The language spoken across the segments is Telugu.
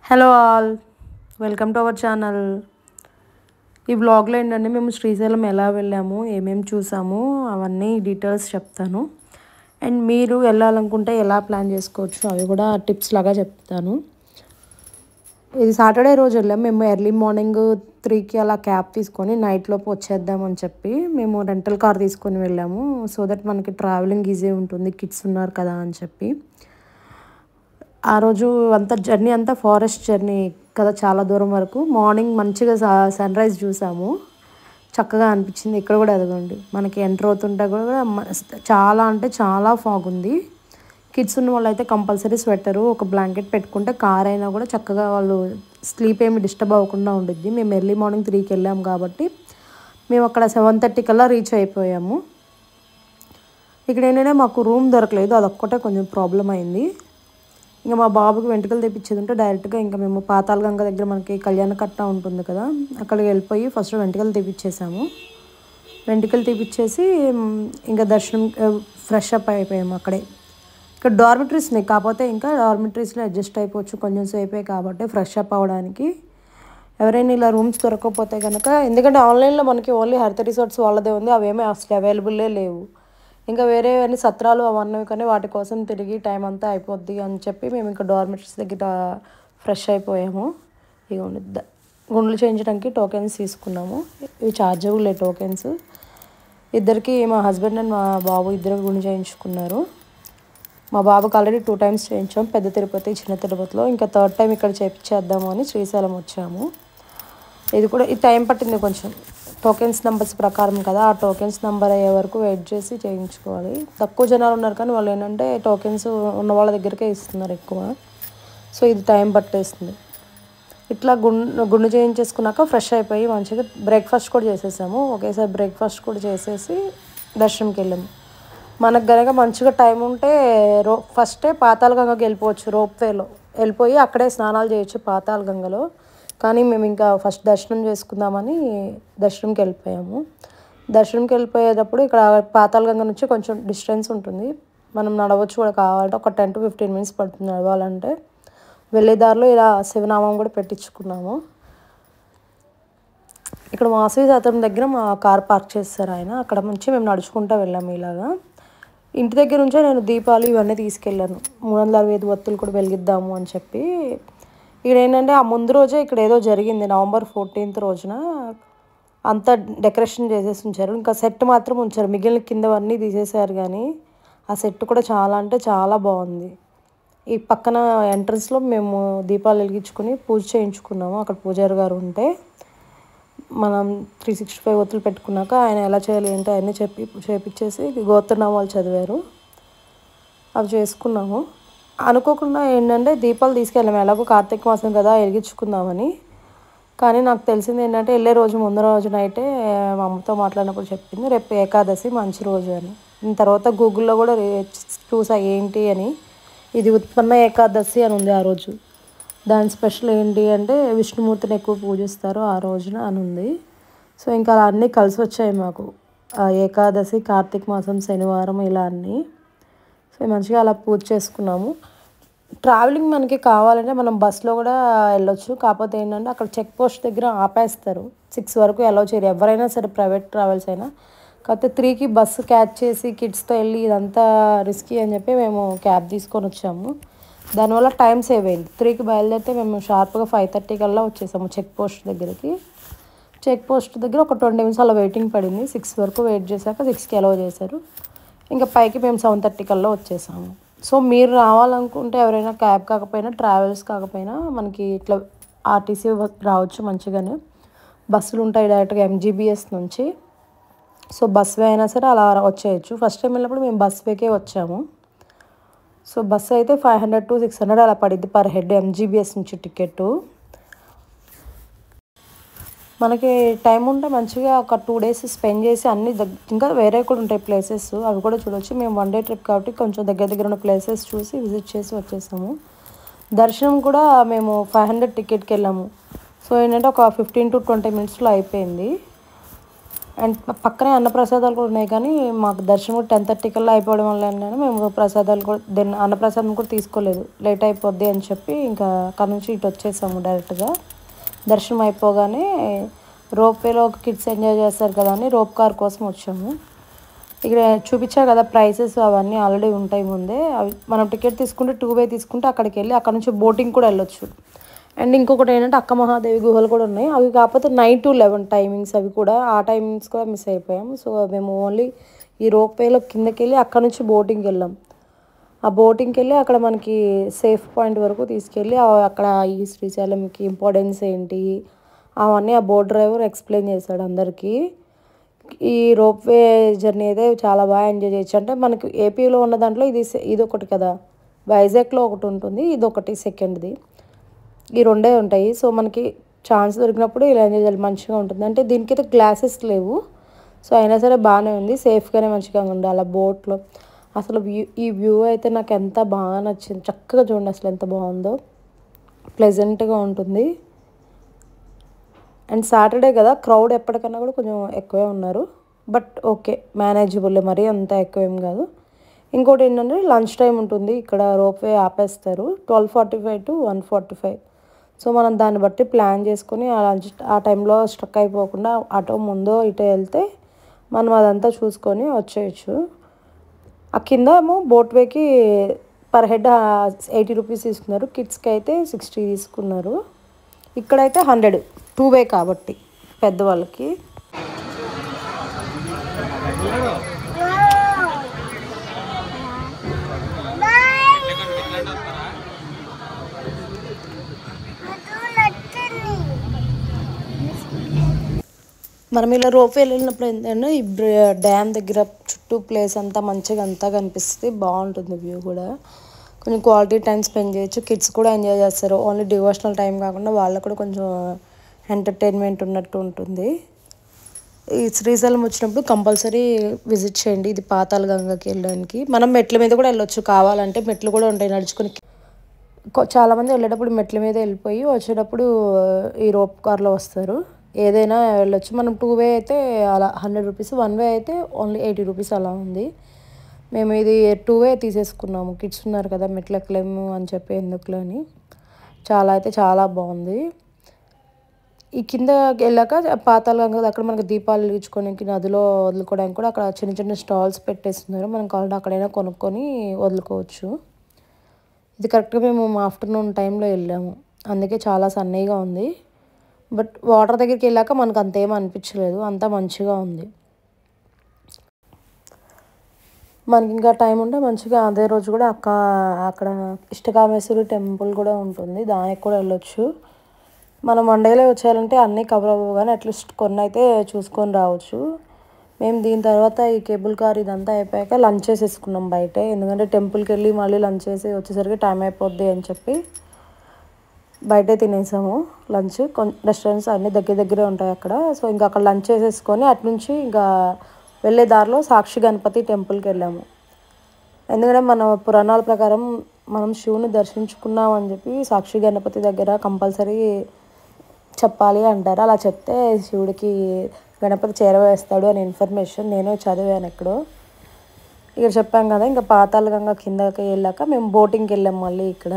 Hello all, welcome to our channel. ఈ వ్లాగ్లో ఏంటంటే మేము శ్రీశైలం ఎలా వెళ్ళాము, ఏమేమి చూసాము అవన్నీ డీటెయిల్స్ చెప్తాను. అండ్ మీరు వెళ్ళాలనుకుంటే ఎలా ప్లాన్ చేసుకోవచ్చు అవి కూడా టిప్స్ లాగా చెప్తాను. ఇది సాటర్డే రోజు వెళ్ళాము. మేము ఎర్లీ మార్నింగ్ 3కి అలా క్యాబ్ తీసుకొని నైట్లోపు వచ్చేద్దామని చెప్పి మేము రెంటల్ కార్ తీసుకొని వెళ్ళాము. సో దట్ మనకి ట్రావెలింగ్ ఈజీ ఉంటుంది, కిడ్స్ ఉన్నారు కదా అని చెప్పి. ఆ రోజు అంతా జర్నీ అంతా ఫారెస్ట్ జర్నీ కదా, చాలా దూరం వరకు. మార్నింగ్ మంచిగా సన్ రైజ్ చూసాము, చక్కగా అనిపించింది. ఇక్కడ కూడా అదిగోండి, మనకి ఎంటర్ అవుతుంటే కూడా చాలా అంటే చాలా ఫాగ్ ఉంది. కిడ్స్ ఉన్న వాళ్ళు అయితే కంపల్సరీ స్వెటరు, ఒక బ్లాంకెట్ పెట్టుకుంటే కార్ అయినా కూడా చక్కగా వాళ్ళు స్లీప్ ఏమి డిస్టర్బ్ అవ్వకుండా ఉండిద్ది. మేము ఎర్లీ మార్నింగ్ 3కి వెళ్ళాము కాబట్టి మేము అక్కడ 7:30 కల్లా రీచ్ అయిపోయాము. ఇక్కడ ఏంటంటే మాకు రూమ్ దొరకలేదు, అదొక్కటే కొంచెం ప్రాబ్లం అయింది. ఇంకా మా బాబుకి వెంట్రుకలు తెప్పించేది ఉంటే డైరెక్ట్గా ఇంకా మేము పాతాళగంగ దగ్గర మనకి కళ్యాణకట్ట ఉంటుంది కదా, అక్కడికి వెళ్ళిపోయి ఫస్ట్ వెంట్రుకలు తెప్పించేసాము. వెంట్రుకలు తెప్పించేసి ఇంకా దర్శనం ఫ్రెష్ అప్ అయిపోయాము అక్కడే. ఇక్కడ డార్మిటరీస్ ఉన్నాయి, కాకపోతే ఇంకా డార్మిటరీస్లో అడ్జస్ట్ అయిపోవచ్చు కొంచెం సేపే కాబట్టి ఫ్రెష్ అప్ అవ్వడానికి. ఎవరైనా ఇలా రూమ్స్ దొరకకపోతే కనుక, ఎందుకంటే ఆన్లైన్లో మనకి ఓన్లీ హరిత రిసార్ట్స్ వాళ్ళదే ఉంది, అవేమీ అసలు అవైలబుల్లే లేవు. ఇంకా వేరే అన్ని సత్రాలు అవన్నీ కానీ వాటి కోసం తిరిగి టైం అంతా అయిపోద్ది అని చెప్పి మేము ఇంకా డార్మిటరీస్ దగ్గర ఫ్రెష్ అయిపోయాము. ఇక గుండ్లు చేయించడానికి టోకెన్స్ తీసుకున్నాము. ఇవి చార్జబుల్ టోకెన్స్. ఇద్దరికి, మా హస్బెండ్ అండ్ మా బాబు ఇద్దరు గుండు చేయించుకున్నారు. మా బాబుకి ఆల్రెడీ 2 times చేయించాం, పెద్ద తిరుపతి, చిన్న తిరుపతిలో. ఇంకా 3rd time ఇక్కడ చేయించేద్దాము అని శ్రీశైలం వచ్చాము. ఇది కూడా ఈ టైం పట్టింది కొంచెం, టోకెన్స్ నెంబర్స్ ప్రకారం కదా, ఆ టోకెన్స్ నెంబర్ అయ్యే వరకు వెయిట్ చేసి చేయించుకోవాలి. తక్కువ జనాలు ఉన్నారు కానీ వాళ్ళు ఏంటంటే టోకెన్స్ ఉన్న వాళ్ళ దగ్గరికే ఇస్తున్నారు ఎక్కువ. సో ఇది టైం పట్టేస్తుంది. ఇట్లా గుండు చేయించేసుకున్నాక ఫ్రెష్ అయిపోయి మంచిగా బ్రేక్ఫాస్ట్ కూడా చేసేసాము. ఒకేసారి బ్రేక్ఫాస్ట్ కూడా చేసేసి దర్శనంకి వెళ్ళాము. మనకు కనుక మంచిగా టైం ఉంటే ఫస్టే పాతాళగంగకి వెళ్ళిపోవచ్చు, రోప్వేలో వెళ్ళిపోయి అక్కడే స్నానాలు చేయొచ్చు పాతాళగంగలో. కానీ మేము ఇంకా ఫస్ట్ దర్శనం చేసుకుందామని దర్శనంకి వెళ్ళిపోయాము. దర్శనంకి వెళ్ళిపోయేటప్పుడు ఇక్కడ పాతాళగంగ నుంచి కొంచెం డిస్టెన్స్ ఉంటుంది, మనం నడవచ్చు కూడా. కావాలంటే ఒక 10 to 15 minutes పడుతుంది నడవాలంటే. వెళ్ళే దారిలో ఇలా శివనామం కూడా పెట్టించుకున్నాము. ఇక్కడ వాసవి శాతం దగ్గర మా కార్ పార్క్ చేస్తారు ఆయన, అక్కడ నుంచి మేము నడుచుకుంటూ వెళ్ళాము. ఇలాగా ఇంటి దగ్గర నుంచే నేను దీపాలు ఇవన్నీ తీసుకెళ్ళాను, 365 ఒత్తులు కూడా వెలిగిద్దాము అని చెప్పి. ఇక్కడ ఏంటంటే ఆ ముందు రోజే ఇక్కడ ఏదో జరిగింది, November 14th రోజున అంతా డెకరేషన్ చేసేసి ఉంచారు. ఇంకా సెట్ మాత్రం ఉంచారు, మిగిలిన కిందవన్నీ తీసేశారు. కానీ ఆ సెట్ కూడా చాలా అంటే చాలా బాగుంది. ఈ పక్కన ఎంట్రన్స్లో మేము దీపాలు వెలిగించుకొని పూజ చేయించుకున్నాము. అక్కడ పూజారి గారు ఉంటే మనం 365 ఒత్తులు పెట్టుకున్నాక ఆయన ఎలా చేయాలి అంటే అవన్నీ చేపించేసి గోత్రనామాలు చదివారు, అవి చేసుకున్నాము. అనుకోకుండా ఏంటంటే దీపాలు తీసుకెళ్ళాము, ఎలాగో కార్తీక మాసం కదా వెలిగించుకుందామని. కానీ నాకు తెలిసింది ఏంటంటే వెళ్ళే రోజు ముందు రోజు నైటే మా అమ్మతో మాట్లాడినప్పుడు చెప్పింది, రేపు ఏకాదశి మంచి రోజు అని. తర్వాత గూగుల్లో కూడా చూసా ఏంటి అని, ఇది ఉత్పన్న ఏకాదశి అని ఉంది ఆ రోజు. దాని స్పెషల్ ఏంటి అంటే విష్ణుమూర్తిని ఎక్కువ పూజిస్తారు ఆ రోజున అని ఉంది. సో ఇంకా అలా అన్నీ కలిసి వచ్చాయి మాకు, ఏకాదశి, కార్తీక మాసం, శనివారం, ఇలా అన్నీ. సో మంచిగా అలా పూజ చేసుకున్నాము. ట్రావెలింగ్ మనకి కావాలంటే మనం బస్సులో కూడా వెళ్ళొచ్చు, కాకపోతే ఏంటంటే అక్కడ చెక్ పోస్ట్ దగ్గర ఆపేస్తారు, 6 వరకు అలౌ చేయరు ఎవరైనా సరే, ప్రైవేట్ ట్రావెల్స్ అయినా. కాకపోతే 3కి బస్సు క్యాచ్ చేసి కిడ్స్తో వెళ్ళి ఇదంతా రిస్కీ అని చెప్పి మేము క్యాబ్ తీసుకొని వచ్చాము. దానివల్ల టైం సేవ్ అయింది. 3కి బయలుదేరితే మేము షార్ప్గా 5:30 కల్లా వచ్చేసాము చెక్ పోస్ట్ దగ్గరికి. చెక్ పోస్ట్ దగ్గర ఒక 20 minutes అలా వెయిటింగ్ పడింది. 6 వరకు వెయిట్ చేశాక 6కి అలౌ చేశారు. ఇంకా పైకి మేము 7:30 కల్లా వచ్చేసాము. సో మీరు రావాలనుకుంటే ఎవరైనా క్యాబ్ కాకపోయినా, ట్రావెల్స్ కాకపోయినా మనకి ఇట్లా ఆర్టీసీ రావచ్చు మంచిగానే. బస్సులు ఉంటాయి డైరెక్ట్గా MGBS నుంచి. సో బస్ వే అయినా సరే అలా వచ్చేయచ్చు. ఫస్ట్ టైం వెళ్ళినప్పుడు మేము బస్ వేకే వచ్చాము. సో బస్సు అయితే 500 to 600 అలా పడిద్ది పర్ హెడ్, MGBS నుంచి టికెట్టు. మనకి టైం ఉంటే మంచిగా ఒక 2 days స్పెండ్ చేసి అన్ని ఇంకా వేరే కూడా ఉంటాయి ప్లేసెస్, అవి కూడా చూడవచ్చు. మేము 1 day ట్రిప్ కాబట్టి కొంచెం దగ్గర ఉన్న ప్లేసెస్ చూసి విజిట్ చేసి వచ్చేసాము. దర్శనం కూడా మేము 500 టికెట్కి వెళ్ళాము. సో ఏంటంటే ఒక 15 to 20 minutesలో అయిపోయింది. అండ్ పక్కనే అన్నప్రసాదాలు కూడా ఉన్నాయి, కానీ మాకు దర్శనం కూడా 10:30 కల్లా అయిపోవడం వల్ల ఏంటంటే మేము ప్రసాదాలు కూడా అన్నప్రసాదం కూడా తీసుకోలేదు, లేట్ అయిపోద్ది అని చెప్పి ఇంకా అక్కడ నుంచి ఇటు వచ్చేసాము డైరెక్ట్గా. దర్శనం అయిపోగానే రోప్వేలో కిడ్స్ ఎంజాయ్ చేస్తారు కదా అని రోప్ కార్ కోసం వచ్చాము. ఇక్కడ చూపించా కదా ప్రైసెస్ అవన్నీ ఆల్రెడీ ఉంటాయి ముందే. అవి మనం టికెట్ తీసుకుంటే 2 వే తీసుకుంటే అక్కడికి వెళ్ళి అక్కడ నుంచి బోటింగ్ కూడా వెళ్ళొచ్చు. అండ్ ఇంకొకటి ఏంటంటే అక్క మహాదేవి గుహలు కూడా ఉన్నాయి, అవి కాకపోతే 9 to 11 టైమింగ్స్, అవి కూడా ఆ టైమింగ్స్ కూడా మిస్ అయిపోయాం. సో మేము ఓన్లీ ఈ రోప్వేలో కిందకి వెళ్ళి అక్కడ నుంచి బోటింగ్కి వెళ్ళాం. ఆ బోటింగ్కి వెళ్ళి అక్కడ మనకి సేఫ్ పాయింట్ వరకు తీసుకెళ్ళి అక్కడ ఈ శ్రీశైలంకి ఇంపార్టెన్స్ ఏంటి అవన్నీ ఆ బోట్ డ్రైవర్ ఎక్స్ప్లెయిన్ చేశాడు అందరికీ. ఈ రోప్వే జర్నీ అయితే చాలా బాగా ఎంజాయ్ చేయొచ్చు. అంటే మనకి ఏపీలో ఉన్న దాంట్లో ఇది ఒకటి కదా, వైజాగ్లో ఒకటి ఉంటుంది, ఇది ఒకటి సెకండ్ది, ఈ రెండే ఉంటాయి. సో మనకి ఛాన్స్ దొరికినప్పుడు ఇలా ఎంజాయ్ చేయాలి, మంచిగా ఉంటుంది. అంటే దీనికైతే గ్లాసెస్ లేవు, సో అయినా సరే బాగానే ఉంది, సేఫ్గానే మంచిగా ఉంది అలా బోట్లో. అసలు ఈ వ్యూ అయితే నాకు ఎంత బాగా నచ్చింది, చక్కగా చూడండి అసలు ఎంత బాగుందో, ప్లెజెంట్గా ఉంటుంది. అండ్ సాటర్డే కదా, క్రౌడ్ ఎప్పటికన్నా కూడా కొంచెం ఎక్కువే ఉన్నారు, బట్ ఓకే మేనేజబుల్, మరీ అంత ఎక్కువేం కాదు. ఇంకోటి ఏంటంటే లంచ్ టైం ఉంటుంది ఇక్కడ, రోప్వే ఆపేస్తారు 12:45 to 1:45. సో మనం దాన్ని బట్టి ప్లాన్ చేసుకొని ఆ టైంలో స్ట్రక్ అయిపోకుండా అటో ముందో ఇటో వెళ్తే మనం అదంతా చూసుకొని వచ్చేయచ్చు. ఆ కింద ఏమో బోట్వేకి పర్ హెడ్ 80 రూపీస్ తీసుకున్నారు, కిడ్స్కి అయితే 60 తీసుకున్నారు. ఇక్కడైతే 100 2 వే కాబట్టి పెద్దవాళ్ళకి. మనం ఇలా రోప్వే వెళ్ళినప్పుడు ఏంటంటే ఈ డ్యామ్ దగ్గర చుట్టూ ప్లేస్ అంతా మంచిగా అంతా కనిపిస్తుంది, బాగుంటుంది వ్యూ కూడా. కొంచెం క్వాలిటీ టైం స్పెండ్ చేయొచ్చు, కిడ్స్ కూడా ఎంజాయ్ చేస్తారు. ఓన్లీ డివోషనల్ టైం కాకుండా వాళ్ళకు కూడా కొంచెం ఎంటర్టైన్మెంట్ ఉన్నట్టు ఉంటుంది. ఈ శ్రీశైలం వచ్చినప్పుడు కంపల్సరీ విజిట్ చేయండి, ఇది పాతాళ గంగకి వెళ్ళడానికి. మనం మెట్ల మీద కూడా వెళ్ళొచ్చు, కావాలంటే మెట్లు కూడా ఉంటాయి నడుచుకుని. చాలామంది వెళ్ళేటప్పుడు మెట్ల మీద వెళ్ళిపోయి వచ్చేటప్పుడు ఈ రోప్ కార్లో వస్తారు, ఏదైనా వెళ్ళొచ్చు. మనం 2 వే అయితే అలా 100 రూపీస్, 1 వే అయితే ఓన్లీ 80 రూపీస్ అలా ఉంది. మేము ఇది 2 వే తీసేసుకున్నాము, కిడ్స్ ఉన్నారు కదా మెట్లు ఎక్కలేము అని చెప్పి ఎందుకులే అని. చాలా అయితే చాలా బాగుంది. ఈ కింద వెళ్ళాక పాతాళ గంగ అక్కడ మనకు దీపాలు వెలిగించుకోవడానికి నదిలో వదులుకోవడానికి కూడా అక్కడ చిన్న చిన్న స్టాల్స్ పెట్టేస్తున్నారు, మనం కావాలంటే అక్కడైనా కొనుక్కొని వదులుకోవచ్చు. ఇది కరెక్ట్గా మేము ఆఫ్టర్నూన్ టైంలో వెళ్ళాము, అందుకే చాలా సన్నీగా ఉంది. బట్ వాటర్ దగ్గరికి వెళ్ళాక మనకు అంతేమీ అనిపించలేదు, అంతా మంచిగా ఉంది. మనకి ఇంకా టైం ఉంటే మంచిగా అదే రోజు కూడా అక్కడ ఇష్టకామేశ్వరి టెంపుల్ కూడా ఉంటుంది, దానికి కూడా వెళ్ళొచ్చు. మనం వన్ డేలో వచ్చేయాలంటే అన్నీ కవర్ అవ్వవు, కానీ అట్లీస్ట్ కొన్ని అయితే చూసుకొని రావచ్చు. మేము దీని తర్వాత ఈ కేబుల్ కార్ ఇదంతా అయిపోయాక లంచ్ చేసేసుకున్నాం బయటే, ఎందుకంటే టెంపుల్కి వెళ్ళి మళ్ళీ లంచ్ చేసి వచ్చేసరికి టైం అయిపోద్ది అని చెప్పి బయటే తినేసాము లంచ్. రెస్టారెంట్స్ అన్నీ దగ్గరే ఉంటాయి అక్కడ. సో ఇంకా అక్కడ లంచ్ చేసేసుకొని అటు నుంచి ఇంకా వెళ్ళే దారిలో సాక్షి గణపతి టెంపుల్కి వెళ్ళాము. ఎందుకంటే మన పురాణాల ప్రకారం మనం శివుని దర్శించుకున్నామని చెప్పి సాక్షి గణపతి దగ్గర కంపల్సరీ చెప్పాలి అంటారు. అలా చెప్తే శివుడికి గణపతి చేరవేస్తాడు అనే ఇన్ఫర్మేషన్ నేను చదివాను ఎక్కడో. ఇక్కడ చెప్పాం కదా, ఇంకా పాతాళ గంగ కిందకి వెళ్ళాక మేము బోటింగ్కి వెళ్ళాం. మళ్ళీ ఇక్కడ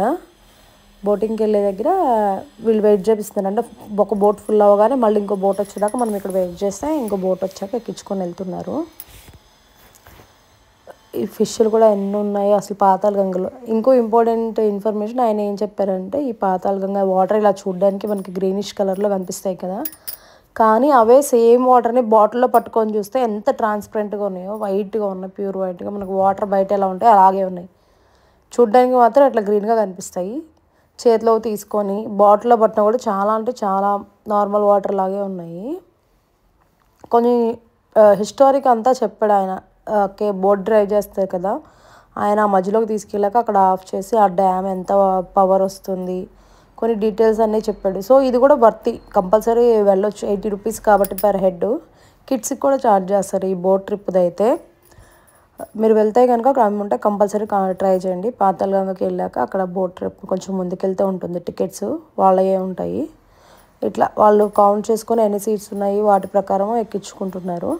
బోటింగ్కి వెళ్ళే దగ్గర వీళ్ళు వెయిట్ చేపిస్తున్నారు, అంటే ఒక బోట్ ఫుల్ అవ్వగానే మళ్ళీ ఇంకో బోట్ వచ్చేదాకా మనం ఇక్కడ వెయిట్ చేస్తే ఇంకో బోట్ వచ్చాక ఎక్కించుకొని వెళ్తున్నారు. ఈ ఫిష్లు కూడా ఎన్ని ఉన్నాయో అసలు పాతాళ గంగలో. ఇంకో ఇంపార్టెంట్ ఇన్ఫర్మేషన్ ఆయన ఏం చెప్పారంటే, ఈ పాతాళ గంగ వాటర్ ఇలా చూడడానికి మనకి గ్రీనిష్ కలర్లో కనిపిస్తాయి కదా, కానీ అవే సేమ్ వాటర్ని బాటిల్లో పట్టుకొని చూస్తే ఎంత ట్రాన్స్పరెంట్గా ఉన్నాయో, వైట్గా ఉన్నాయి, ప్యూర్ వైట్గా. మనకు వాటర్ బయట ఎలా ఉంటాయో అలాగే ఉన్నాయి, చూడ్డానికి మాత్రం అట్లా గ్రీన్గా కనిపిస్తాయి. చేతిలో తీసుకొని బాటిల్లో పట్టినా కూడా చాలా అంటే చాలా నార్మల్ వాటర్ లాగే ఉన్నాయి. కొన్ని హిస్టారిక్ అంతా చెప్పాడు ఆయన. ఓకే, బోట్ డ్రైవ్ చేస్తారు కదా ఆయన, మధ్యలోకి తీసుకెళ్ళాక అక్కడ ఆఫ్ చేసి ఆ డ్యామ్ ఎంత పవర్ వస్తుంది కొన్ని డీటెయిల్స్ అన్నీ చెప్పాడు. సో ఇది కూడా వర్తి, కంపల్సరీ వెళ్ళొచ్చు. 80 రూపీస్ కాబట్టి పర్ హెడ్. కిడ్స్కి కూడా ఛార్జ్ చేస్తారు ఈ బోట్ ట్రిప్ది అయితే. మీరు వెళ్తే కనుక ఉంటే కంపల్సరీ ట్రై చేయండి. పాతాళ గంగకి వెళ్ళాక అక్కడ బోట్ ట్రిప్ కొంచెం ముందుకెళ్తే ఉంటుంది, టికెట్స్ వాళ్ళే ఉంటాయి. ఇట్లా వాళ్ళు కౌంట్ చేసుకొని ఎన్ని సీట్స్ ఉన్నాయి వాటి ప్రకారం ఎక్కించుకుంటున్నారు.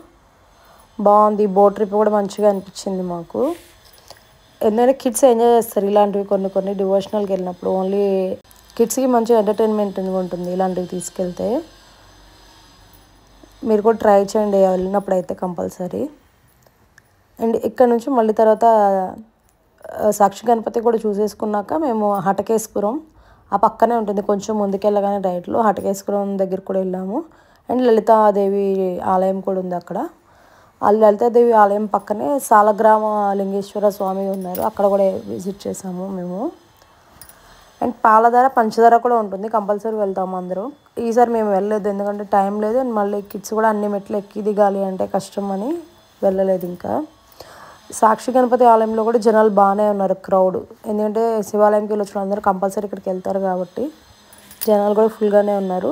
బాగుంది. బోట్ ట్రిప్ కూడా మంచిగా అనిపించింది మాకు. ఎందుకంటే కిడ్స్ ఎంజాయ్ చేస్తారు ఇలాంటివి కొన్ని డివోషనల్కి వెళ్ళినప్పుడు. ఓన్లీ కిడ్స్కి మంచి ఎంటర్టైన్మెంట్ ఉంటుంది ఇలాంటివి తీసుకెళ్తే. మీరు కూడా ట్రై చేయండి వెళ్ళినప్పుడు అయితే కంపల్సరీ. అండ్ ఇక్కడ నుంచి మళ్ళీ తర్వాత సాక్షి గణపతి కూడా చూసేసుకున్నాక మేము హటకేశ్వరం ఆ పక్కనే ఉంటుంది, కొంచెం ముందుకెళ్ళగానే రైట్లో హటకేశ్వరం దగ్గర కూడా వెళ్ళాము. అండ్ లలితాదేవి ఆలయం కూడా ఉంది అక్కడ. ఆ లలితాదేవి ఆలయం పక్కనే సాలగ్రామ లింగేశ్వర స్వామి ఉన్నారు, అక్కడ కూడా విజిట్ చేసాము మేము. అండ్ పాలధార పంచదార కూడా ఉంటుంది, కంపల్సరీ వెళ్తాము అందరూ. ఈసారి మేము వెళ్ళలేదు ఎందుకంటే టైం లేదు. అండ్ మళ్ళీ కిడ్స్ కూడా అన్ని మెట్లు ఎక్కి దిగాలి అంటే కష్టం అని వెళ్ళలేదు. ఇంకా సాక్షి గణపతి ఆలయంలో కూడా జనాలు బాగానే ఉన్నారు, క్రౌడ్. ఎందుకంటే శివాలయంకి వెళ్ళొచ్చిన అందరూ కంపల్సరీ ఇక్కడికి వెళ్తారు కాబట్టి జనాలు కూడా ఫుల్గానే ఉన్నారు.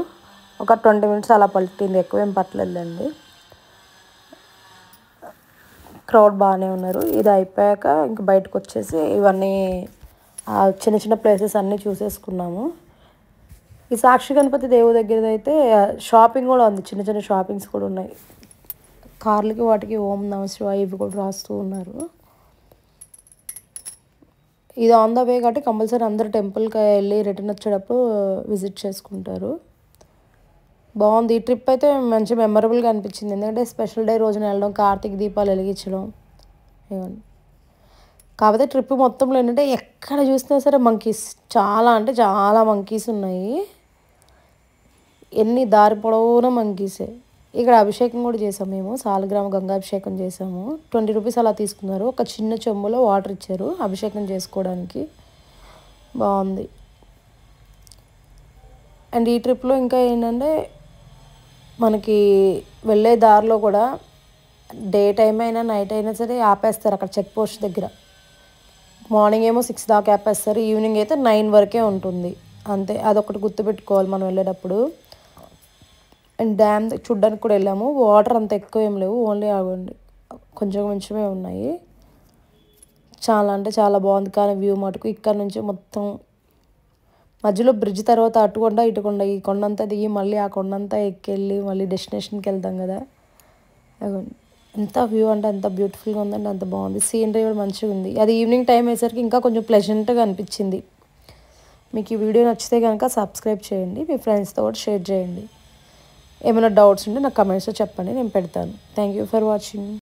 ఒక 20 minutes అలా పట్టింది, ఎక్కువేం పట్టలేదండి. క్రౌడ్ బాగానే ఉన్నారు. ఇది అయిపోయాక ఇంక బయటకు వచ్చేసి ఇవన్నీ చిన్న చిన్న ప్లేసెస్ అన్నీ చూసేసుకున్నాము. ఈ సాక్షి గణపతి దేవుడి దగ్గర అయితే షాపింగ్ కూడా ఉంది, చిన్న చిన్న షాపింగ్స్ కూడా ఉన్నాయి. కార్లకి వాటికి ఓం నమ శివాయ ఇవి కూడా రాస్తూ ఉన్నారు. ఇది ఆన్ ద వే కాబట్టి కంపల్సరీ అందరు టెంపుల్కి వెళ్ళి రిటర్న్ వచ్చేటప్పుడు విజిట్ చేసుకుంటారు. బాగుంది. ఈ ట్రిప్ అయితే మంచి మెమరబుల్గా అనిపించింది. ఎందుకంటే స్పెషల్ డే రోజున వెళ్ళడం, కార్తీక దీపాలు వెలిగించడం ఇవన్నీ. కాకపోతే ట్రిప్ మొత్తంలో ఏంటంటే ఎక్కడ చూసినా సరే మంకీస్, చాలా అంటే చాలా మంకీస్ ఉన్నాయి. ఎన్ని దారి పొడవునా మంకీసే. ఇక్కడ అభిషేకం కూడా చేసాము మేము, సాలగ్రామ గంగాభిషేకం చేసాము. 20 rupees అలా తీసుకున్నారు. ఒక చిన్న చెంబులో వాటర్ ఇచ్చారు అభిషేకం చేసుకోవడానికి. బాగుంది. అండ్ ఈ ట్రిప్లో ఇంకా ఏంటంటే మనకి వెళ్ళే దారిలో కూడా డే టైం అయినా నైట్ అయినా సరే ఆపేస్తారు అక్కడ చెక్ పోస్ట్ దగ్గర. మార్నింగ్ ఏమో 6 దాకా ఆపేస్తారు, ఈవినింగ్ అయితే 9 వరకే ఉంటుంది అంతే. అదొకటి గుర్తుపెట్టుకోవాలి మనం వెళ్ళేటప్పుడు. అండ్ డ్యామ్ చూడ్డానికి కూడా వెళ్ళాము. వాటర్ అంత ఎక్కువ ఏం లేవు, ఓన్లీ అవ్వండి కొంచెం కొంచెమే ఉన్నాయి. చాలా అంటే చాలా బాగుంది. కానీ వ్యూ మటుకు ఇక్కడ నుంచి మొత్తం మధ్యలో బ్రిడ్జ్ తర్వాత అటు కొండ ఇటు కొండ, ఈ కొండంతా దిగి మళ్ళీ ఆ కొండంతా ఎక్కెళ్ళి మళ్ళీ డెస్టినేషన్కి వెళ్తాం కదా. ఎంత వ్యూ అంటే అంత బ్యూటిఫుల్గా ఉందంటే అంత బాగుంది. సీనరీ కూడా మంచిగా ఉంది. అది ఈవినింగ్ టైం అయ్యేసరికి ఇంకా కొంచెం ప్లెజెంట్గా అనిపించింది. మీకు ఈ వీడియో నచ్చితే కనుక సబ్స్క్రైబ్ చేయండి, మీ ఫ్రెండ్స్తో కూడా షేర్ చేయండి. ఏమైనా డౌట్స్ ఉంటే నాకు కమెంట్స్లో చెప్పండి, నేను పెడతాను. Thank you for watching.